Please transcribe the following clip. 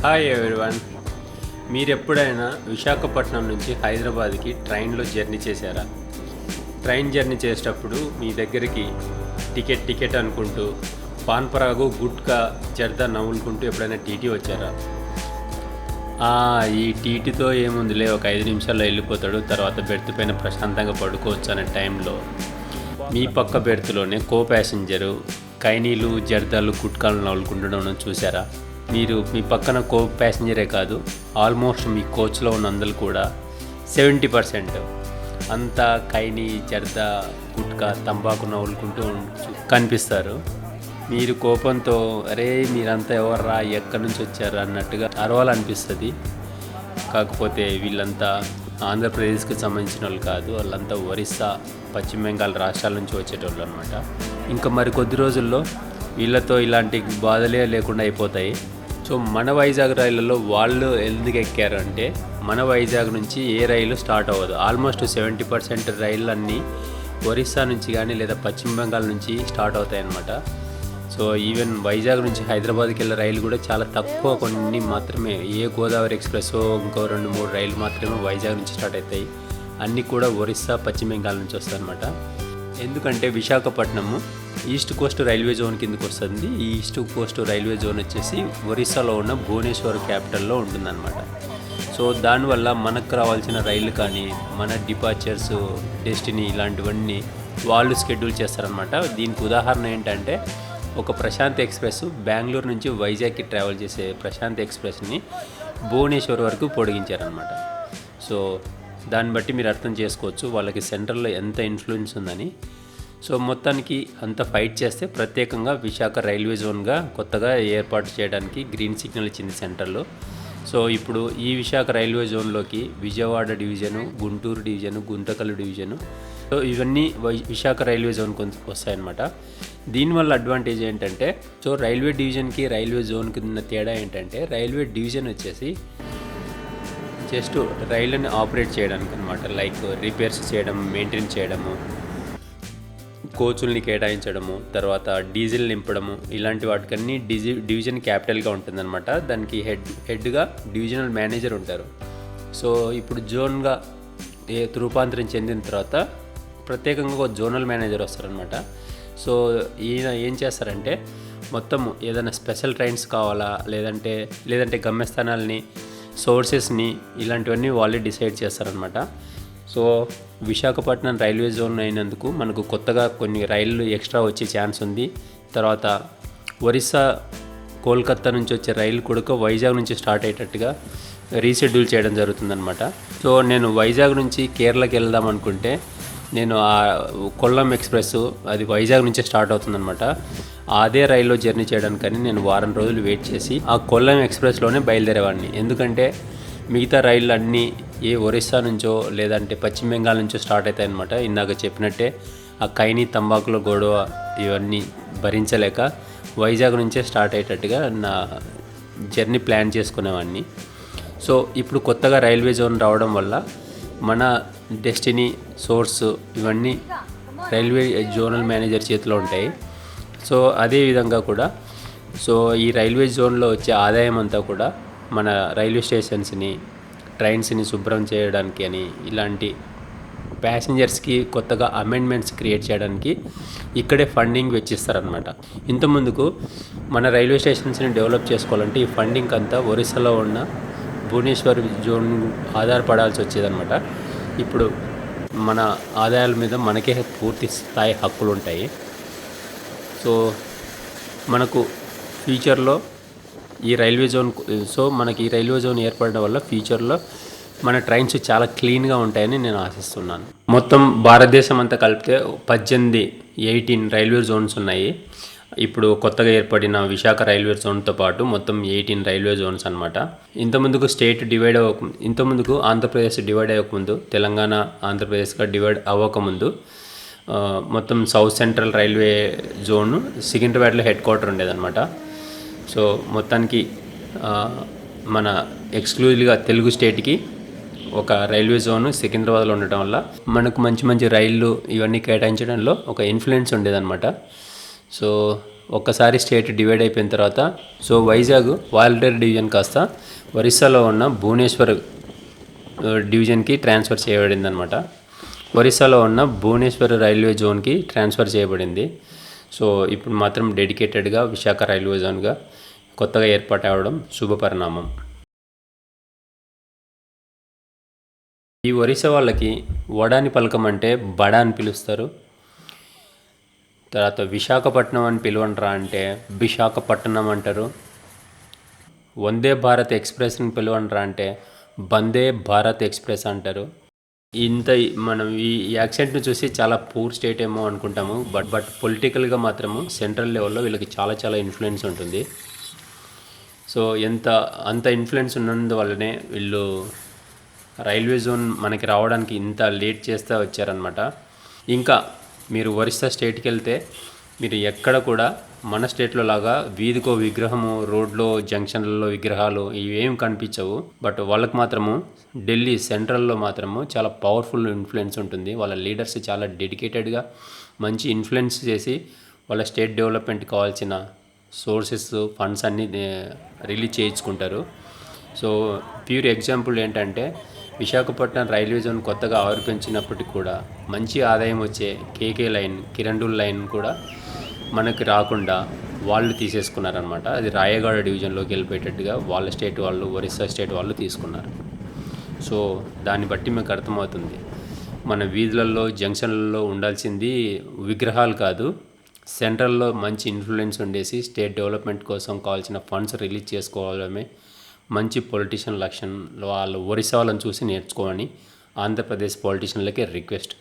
Hi everyone. మీరు ఎప్పుడైనా విశాఖపట్నం నుంచి హైదరాబాద్కి ట్రైన్లో జర్నీ చేశారా? ట్రైన్ జర్నీ చేసేటప్పుడు మీ దగ్గరికి టికెట్ అనుకుంటూ పాన్పరాగు గుట్కా జర్దా నవ్వులుకుంటూ ఎప్పుడైనా టీటీ వచ్చారా? ఈ టీటీతో ఏముందిలే, ఒక 5 నిమిషాల్లో వెళ్ళిపోతాడు, తర్వాత బెర్త్ పైన ప్రశాంతంగా పడుకోవచ్చు అనే టైంలో మీ పక్క బెర్త్లోనే కో ప్యాసింజరు కైనీలు జర్దాలు గుట్కాలు నవ్వులుకుంటూ చూసారా? మీరు మీ పక్కన కో ప్యాసింజరే కాదు, ఆల్మోస్ట్ మీ కోచ్లో ఉన్న అందరూ కూడా 70% అంతా కైని జర్దా గుట్కా తంబాకు నవ్వులుకుంటూ కనిపిస్తారు. మీరు కోపంతో అరే మీరంతా ఎవర్రా, ఎక్కడి నుంచి వచ్చారా అన్నట్టుగా అరవాలనిపిస్తుంది. కాకపోతే వీళ్ళంతా ఆంధ్రప్రదేశ్కి సంబంధించిన వాళ్ళు కాదు, వాళ్ళంతా ఒరిస్సా పశ్చిమ బెంగాల్ రాష్ట్రాల నుంచి వచ్చేటోళ్ళు అనమాట. ఇంకా మరి కొద్ది రోజుల్లో వీళ్ళతో ఇలాంటి బాధలే లేకుండా అయిపోతాయి. సో మన వైజాగ్ రైళ్ళలో వాళ్ళు ఎందుకు ఎక్కారు అంటే, మన వైజాగ్ నుంచి ఏ రైలు స్టార్ట్ అవ్వదు. ఆల్మోస్ట్ 70% రైళ్ళు అన్నీ ఒరిస్సా నుంచి కానీ లేదా పశ్చిమ బెంగాల్ నుంచి స్టార్ట్ అవుతాయి అన్నమాట. సో ఈవెన్ వైజాగ్ నుంచి హైదరాబాద్కి వెళ్ళే రైలు కూడా చాలా తక్కువ, కొన్ని మాత్రమే. ఏ గోదావరి ఎక్స్ప్రెస్ ఇంకో 2-3 రైలు మాత్రమే వైజాగ్ నుంచి స్టార్ట్ అవుతాయి. అన్నీ కూడా ఒరిస్సా పశ్చిమ బెంగాల్ నుంచి వస్తాయి అన్నమాట. ఎందుకంటే Visakhapatnam east Coast railway zone కిందకి వస్తుంది. ఈ ఈస్ట్ కోస్ట్ రైల్వే జోన్ వచ్చేసి ఒరిస్సాలో ఉన్న భువనేశ్వర్ క్యాపిటల్లో ఉంటుందన్నమాట. సో దానివల్ల మనకు రావాల్సిన రైళ్ళు కానీ మన డిపార్చర్స్, డెస్టినీ ఇలాంటివన్నీ వాళ్ళు షెడ్యూల్ చేస్తారనమాట. దీనికి ఉదాహరణ ఏంటంటే, ఒక ప్రశాంత్ ఎక్స్ప్రెస్ బెంగళూరు నుంచి వైజాగ్కి ట్రావెల్ చేసే ప్రశాంత్ ఎక్స్ప్రెస్ని భువనేశ్వర్ వరకు పొడిగించారనమాట. సో దాన్ని బట్టి మీరు అర్థం చేసుకోవచ్చు వాళ్ళకి సెంట్రల్లో ఎంత ఇన్ఫ్లుయెన్స్ ఉందని. సో మొత్తానికి అంత ఫైట్ చేస్తే ప్రత్యేకంగా విశాఖ రైల్వే జోన్గా కొత్తగా ఏర్పాటు చేయడానికి గ్రీన్ సిగ్నల్ ఇచ్చింది సెంటర్లో. సో ఇప్పుడు ఈ విశాఖ రైల్వే జోన్లోకి Vijayawada division, Guntur division, Guntakal division, so ఇవన్నీ విశాఖ రైల్వే జోన్కి వస్తాయన్నమాట. దీనివల్ల అడ్వాంటేజ్ ఏంటంటే, సో రైల్వే డివిజన్కి రైల్వే జోన్కి ఉన్న తేడా ఏంటంటే, రైల్వే డివిజన్ వచ్చేసి జస్ట్ రైళ్ళని ఆపరేట్ చేయడానికి అనమాట. లైక్ రిపేర్స్ చేయడం, మెయింటైన్ చేయడము, కోచుల్ని కేటాయించడము, తర్వాత డీజిల్ నింపడము, ఇలాంటి వాటికన్నీ డివిజన్ క్యాపిటల్గా ఉంటుందన్నమాట. దానికి హెడ్గా డివిజనల్ మేనేజర్ ఉంటారు. సో ఇప్పుడు జోన్గా రూపాంతరం చెందిన తర్వాత ప్రత్యేకంగా ఒక జోనల్ మేనేజర్ వస్తారనమాట. సో ఈయన ఏం చేస్తారంటే, మొత్తము ఏదైనా స్పెషల్ ట్రైన్స్ కావాలా, లేదంటే గమ్యస్థానాలని, సోర్సెస్ని, ఇలాంటివన్నీ వాళ్ళే డిసైడ్ చేస్తారనమాట. సో విశాఖపట్నం రైల్వే జోన్ అయినందుకు మనకు కొత్తగా కొన్ని రైళ్ళు ఎక్స్ట్రా వచ్చే ఛాన్స్ ఉంది. తర్వాత ఒరిస్సా, కోల్కత్తా నుంచి వచ్చే రైలు కూడా వైజాగ్ నుంచి స్టార్ట్ అయ్యేటట్టుగా రీషెడ్యూల్ చేయడం జరుగుతుందన్నమాట. సో నేను వైజాగ్ నుంచి కేరళకి వెళ్దాం అనుకుంటే, నేను ఆ కొల్లం ఎక్స్ప్రెస్ అది వైజాగ్ నుంచి స్టార్ట్ అవుతుందన్నమాట. అదే రైల్లో జర్నీ చేయడానికని నేను వారం రోజులు వెయిట్ చేసి ఆ కొల్లం ఎక్స్ప్రెస్లోనే బయలుదేరేవాడిని. ఎందుకంటే మిగతా రైళ్ళు అన్నీ ఏ ఒరిస్సా నుంచో లేదంటే పశ్చిమ బెంగాల్ నుంచో స్టార్ట్ అవుతాయి అన్నమాట. ఇందాక చెప్పినట్టే ఆ కైని తంబాకుల గొడవ ఇవన్నీ భరించలేక వైజాగ్ నుంచే స్టార్ట్ అయ్యేటట్టుగా నా జర్నీ ప్లాన్ చేసుకునేవాడిని. సో ఇప్పుడు కొత్తగా రైల్వే జోన్ రావడం వల్ల మన డెస్టినీ, సోర్స్ ఇవన్నీ రైల్వే జోనల్ మేనేజర్ చేతిలో ఉంటాయి. సో అదేవిధంగా కూడా సో ఈ రైల్వే జోన్లో వచ్చే ఆదాయం అంతా కూడా మన రైల్వే స్టేషన్స్ని, ట్రైన్స్ని శుభ్రం చేయడానికి అని, ఇలాంటి ప్యాసింజర్స్కి కొత్తగా అమెండ్మెంట్స్ క్రియేట్ చేయడానికి ఇక్కడే ఫండింగ్ వెచ్చిస్తారనమాట. ఇంతకుముందుకు మన రైల్వే స్టేషన్స్ని డెవలప్ చేసుకోవాలంటే ఈ ఫండింగ్ అంతా ఒరిస్సాలో ఉన్న భువనేశ్వర్ జోన్ ఆధారపడాల్సి వచ్చేదన్నమాట. ఇప్పుడు మన ఆదాయాల మీద మనకే పూర్తి స్థాయి హక్కులు ఉంటాయి. సో మనకు ఫ్యూచర్లో ఈ రైల్వే జోన్, సో మనకి ఈ రైల్వే జోన్ ఏర్పడడం వల్ల ఫ్యూచర్లో మన ట్రైన్స్ చాలా క్లీన్గా ఉంటాయని నేను ఆశిస్తున్నాను. మొత్తం భారతదేశం అంతా కలిపితే 18 రైల్వే జోన్స్ ఉన్నాయి. ఇప్పుడు కొత్తగా ఏర్పడిన విశాఖ రైల్వే జోన్తో పాటు మొత్తం 18 రైల్వే జోన్స్ అనమాట. ఇంతకుముందుకు ఆంధ్రప్రదేశ్ డివైడ్ అవ్వకముందు, తెలంగాణ ఆంధ్రప్రదేశ్గా డివైడ్ అవ్వకముందు మొత్తం సౌత్ సెంట్రల్ రైల్వే జోన్ సికింద్రాబాద్లో హెడ్ క్వార్టర్ ఉండేదన్నమాట. సో మొత్తానికి మన ఎక్స్క్లూజివ్గా తెలుగు స్టేట్కి ఒక రైల్వే జోన్ సికింద్రాబాద్లో ఉండటం వల్ల మనకు మంచి రైళ్ళు ఇవన్నీ కేటాయించడంలో ఒక ఇన్ఫ్లుయెన్స్ ఉండేదన్నమాట. సో ఒక్కసారి స్టేట్ డివైడ్ అయిపోయిన తర్వాత సో వైజాగ్ వాలంటీర్ డివిజన్ కాస్త ఒరిస్సాలో ఉన్న భువనేశ్వర్ డివిజన్కి ట్రాన్స్ఫర్ చేయబడింది అనమాట. ఒరిస్సాలో ఉన్న భువనేశ్వర్ రైల్వే జోన్కి ట్రాన్స్ఫర్ చేయబడింది. సో ఇప్పుడు మాత్రం డెడికేటెడ్గా విశాఖ రైల్వే జోన్గా కొత్తగా ఏర్పాటు అవ్వడం శుభపరిణామం. ఈ ఒరిస్సా వాళ్ళకి వడాని పలకం అంటే బడా అని పిలుస్తారు. తర్వాత విశాఖపట్నం అని పిలువంటారా అంటే విశాఖపట్నం అంటారు. వందే భారత్ ఎక్స్ప్రెస్ని పిలువంటారా అంటే వందే భారత్ ఎక్స్ప్రెస్ అంటారు. ఇంత మనం ఈ యాక్సెంట్ని చూసి చాలా పూర్ స్టేట్ ఏమో అనుకుంటాము, బట్ పొలిటికల్గా మాత్రము సెంట్రల్ లెవెల్లో వీళ్ళకి చాలా చాలా ఇన్ఫ్లుయెన్స్ ఉంటుంది. సో అంత ఇన్ఫ్లుయెన్స్ ఉన్నందువల్లనే వీళ్ళు రైల్వే జోన్ మనకి రావడానికి ఇంత లేట్ చేస్తూ వచ్చారనమాట. ఇంకా మీరు ఒరిస్సా స్టేట్కి వెళ్తే మీరు ఎక్కడ కూడా మన స్టేట్లో లాగా వీధికో విగ్రహము, రోడ్లో జంక్షన్లలో విగ్రహాలు ఇవేం కనిపించవు. బట్ వాళ్ళకి మాత్రము ఢిల్లీ సెంట్రల్లో మాత్రము చాలా పవర్ఫుల్ ఇన్ఫ్లుయెన్స్ ఉంటుంది. వాళ్ళ లీడర్స్ చాలా డెడికేటెడ్గా మంచి ఇన్ఫ్లుయెన్స్ చేసి వాళ్ళ స్టేట్ డెవలప్మెంట్ కావాల్సిన సోర్సెస్ ఫండ్స్ అన్నీ రిలీజ్ చేయించుకుంటారు. సో ప్యూర్ ఎగ్జాంపుల్ ఏంటంటే విశాఖపట్నం రైల్వే జోన్ కొత్తగా ఆవిర్భించినప్పటికీ కూడా మంచి ఆదాయం వచ్చే కేకే లైన్, కిరండూల్ లైన్ కూడా మనకి రాకుండా వాళ్ళు తీసేసుకున్నారనమాట. అది రాయగడ డివిజన్లోకి వెళ్ళిపోయేటట్టుగా వాళ్ళ స్టేట్ వాళ్ళు, ఒరిస్సా స్టేట్ వాళ్ళు తీసుకున్నారు. సో దాన్ని బట్టి మీకు అర్థమవుతుంది మన వీధులలో జంక్షన్లలో ఉండాల్సింది విగ్రహాలు కాదు, సెంట్రల్లో మంచి ఇన్ఫ్లుయెన్స్ ఉండేసి స్టేట్ డెవలప్మెంట్ కోసం కావాల్సిన ఫండ్స్ రిలీజ్ చేసుకోవడమే మంచి పొలిటీషియన్ లక్షణం. వాళ్ళు ఒరిస్సా వాళ్ళని చూసి నేర్చుకోమని ఆంధ్రప్రదేశ్ పొలిటీషియన్లకి రిక్వెస్ట్.